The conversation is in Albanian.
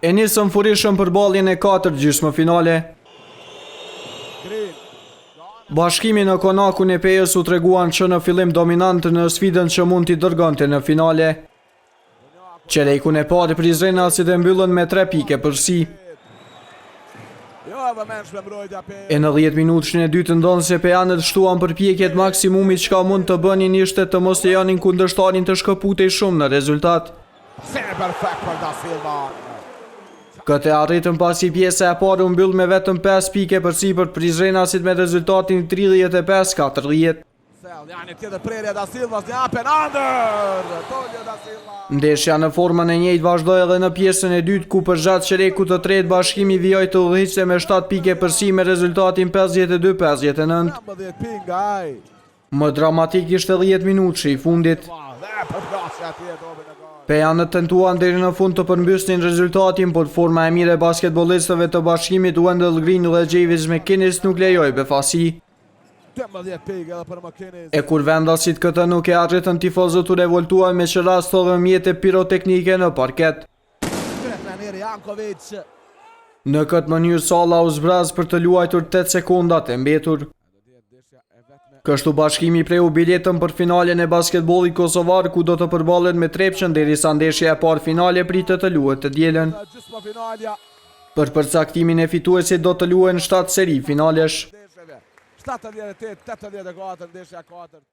E nisëm furishëm për balljen e 4 gjysmë-finale. Bashkimi në Konakun e Pejës u treguan që në fillim dominant në sfidën që mund t'i dërgonte në finale. Qelejkun e parë Prizrenasit e mbyllën me 3 pike përsi. E në 10 minutëshin e dytë ndonë se pejanët shtuan përpjekjet maksimumit çka mund të bënin ishte të mos lejonin kundërshtarin të shkëputej shumë në rezultat. Këtë arritën pasi pjesa e parë u mbyll me vetëm 5 pike përsipër Prizrenasit me rezultatin 35-40. Ndeshja në formën e njëjtë vazhdoi edhe në pjesën e dytë ku për gjatë çerekut të tretë Bashkimi vijoi të udhëhiqte me 7 pike përsi me rezultatin 52-59. Më dramatik ishte 10 minutë i fundit. Pejanët tentuan deri në fund të përmbysnin rezultatin, por forma e mirë e basketbollistëve të Bashkimit Wendell Green dhe Javis McInnes nuk lejoi befasi. E kur vendasit këtë nuk e arritën, tifozët u revoltuan me që rastove mjete piroteknike në parket. Në këtë mënyrë salla u zbraz për të luajtur 8 sekondat e mbetur. Kështu Bashkimi preu biletën për finalen e basketbollit kosovar ku do të përballen me Trepçën derisa ndeshja e parë finale pritet të luhet të dielën. Për përcaktimin e fituesit do të luhen 7 seri finalesh. 78-84 ndeshja 4.